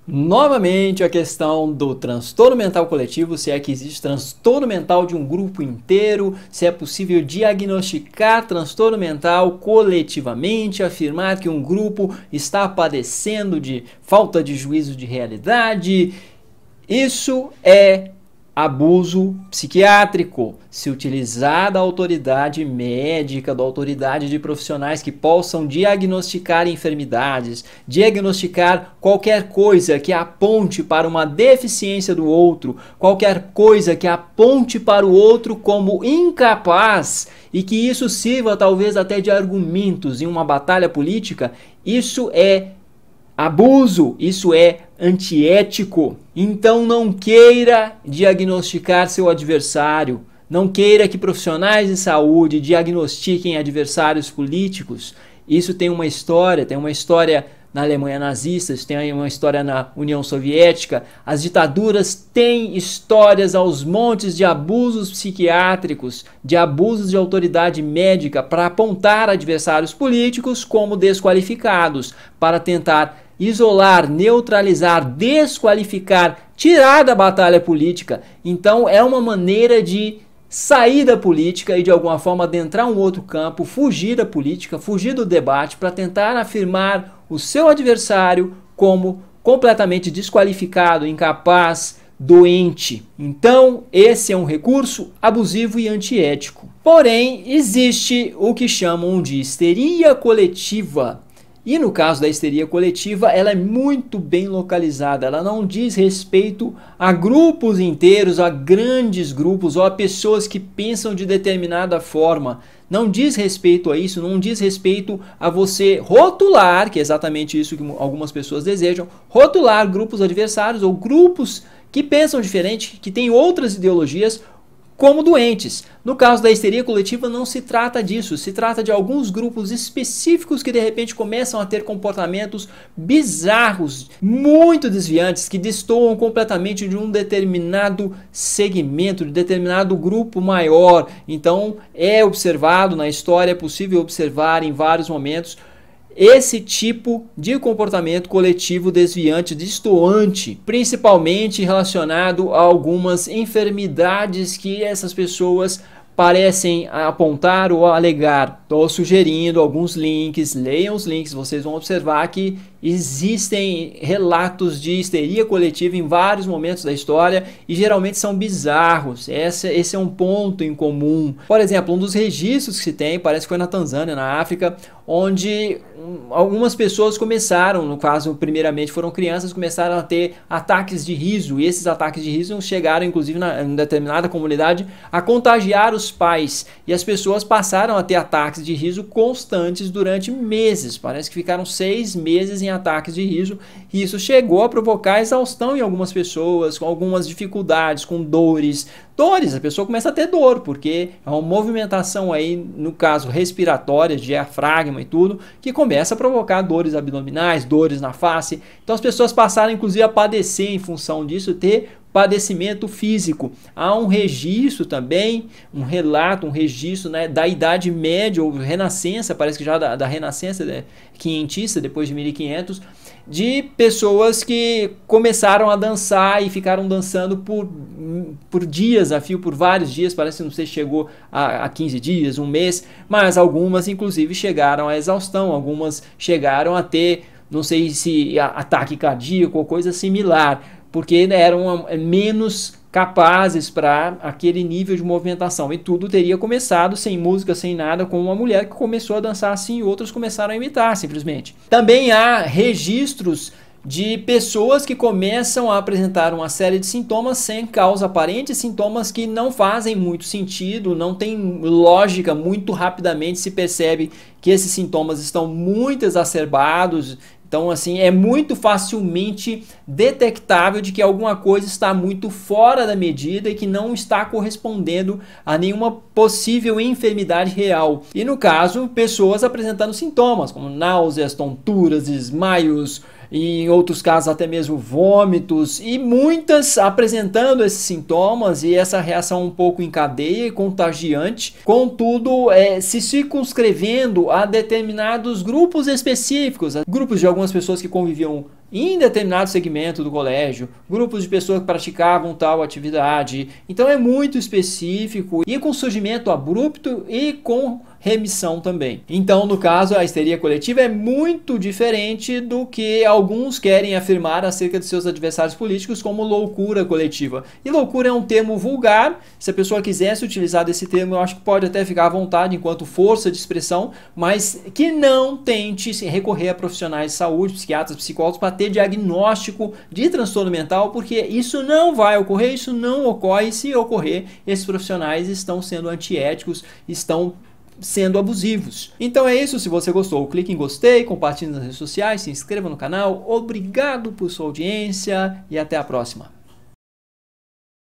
Novamente a questão do transtorno mental coletivo, se é que existe transtorno mental de um grupo inteiro, se é possível diagnosticar transtorno mental coletivamente, afirmar que um grupo está padecendo de falta de juízo de realidade. Isso é abuso psiquiátrico. Se utilizar da autoridade médica, da autoridade de profissionais que possam diagnosticar enfermidades, diagnosticar qualquer coisa que aponte para uma deficiência do outro, qualquer coisa que aponte para o outro como incapaz e que isso sirva talvez até de argumentos em uma batalha política, isso é abuso, isso é antiético. Então não queira diagnosticar seu adversário, não queira que profissionais de saúde diagnostiquem adversários políticos. Isso tem uma história na Alemanha nazista, isso tem uma história na União Soviética. As ditaduras têm histórias aos montes de abusos psiquiátricos, de abusos de autoridade médica para apontar adversários políticos como desqualificados, para tentar isolar, neutralizar, desqualificar, tirar da batalha política. Então é uma maneira de sair da política e de alguma forma adentrar um outro campo, fugir da política, fugir do debate para tentar afirmar o seu adversário como completamente desqualificado, incapaz, doente. Então esse é um recurso abusivo e antiético. Porém, existe o que chamam de histeria coletiva. E no caso da histeria coletiva, ela é muito bem localizada, ela não diz respeito a grupos inteiros, a grandes grupos ou a pessoas que pensam de determinada forma. Não diz respeito a isso, não diz respeito a você rotular, que é exatamente isso que algumas pessoas desejam, rotular grupos adversários ou grupos que pensam diferente, que têm outras ideologias, como doentes. No caso da histeria coletiva não se trata disso, se trata de alguns grupos específicos que de repente começam a ter comportamentos bizarros, muito desviantes, que destoam completamente de um determinado segmento, de determinado grupo maior. Então é observado na história, é possível observar em vários momentos esse tipo de comportamento coletivo desviante, destoante, principalmente relacionado a algumas enfermidades que essas pessoas parecem apontar ou alegar. Estou sugerindo alguns links, leiam os links, vocês vão observar que existem relatos de histeria coletiva em vários momentos da história e geralmente são bizarros. Esse é um ponto em comum. Por exemplo, um dos registros que se tem, parece que foi na Tanzânia, na África, onde algumas pessoas começaram, no caso primeiramente foram crianças, começaram a ter ataques de riso, e esses ataques de riso chegaram inclusive em determinada comunidade a contagiar os pais, e as pessoas passaram a ter ataques de riso constantes durante meses. Parece que ficaram 6 meses em ataques de riso, e isso chegou a provocar exaustão em algumas pessoas, com algumas dificuldades, com dores, a pessoa começa a ter dor, porque é uma movimentação aí, no caso respiratória, diafragma e tudo, que começa a provocar dores abdominais, dores na face. Então as pessoas passaram inclusive a padecer em função disso, ter padecimento físico. Há um registro também, um relato, um registro, né, da Idade Média ou Renascença, parece que já da Renascença, né, quinhentista, depois de 1500, de pessoas que começaram a dançar e ficaram dançando por dias a fio, por vários dias, parece que não sei se chegou a 15 dias, um mês, mas algumas inclusive chegaram à exaustão, algumas chegaram a ter, não sei se ataque cardíaco ou coisa similar, porque eram menos capazes para aquele nível de movimentação. E tudo teria começado sem música, sem nada, com uma mulher que começou a dançar assim e outros começaram a imitar, simplesmente. Também há registros de pessoas que começam a apresentar uma série de sintomas sem causa aparente, sintomas que não fazem muito sentido, não tem lógica, muito rapidamente se percebe que esses sintomas estão muito exacerbados. Então, assim, é muito facilmente detectável de que alguma coisa está muito fora da medida e que não está correspondendo a nenhuma possível enfermidade real. E no caso, pessoas apresentando sintomas como náuseas, tonturas, desmaios, e em outros casos até mesmo vômitos, e muitas apresentando esses sintomas e essa reação um pouco em cadeia e contagiante, contudo se circunscrevendo a determinados grupos específicos, grupos de algumas pessoas que conviviam em determinado segmento do colégio, grupos de pessoas que praticavam tal atividade. Então é muito específico e com surgimento abrupto e com remissão também. Então, no caso, a histeria coletiva é muito diferente do que alguns querem afirmar acerca de seus adversários políticos como loucura coletiva. E loucura é um termo vulgar. Se a pessoa quisesse utilizar desse termo, eu acho que pode até ficar à vontade enquanto força de expressão, mas que não tente recorrer a profissionais de saúde, psiquiatras, psicólogos, para ter diagnóstico de transtorno mental, porque isso não vai ocorrer, isso não ocorre. Se ocorrer, esses profissionais estão sendo antiéticos, estão sendo abusivos. Então é isso, se você gostou, clique em gostei, compartilhe nas redes sociais, se inscreva no canal. Obrigado por sua audiência e até a próxima.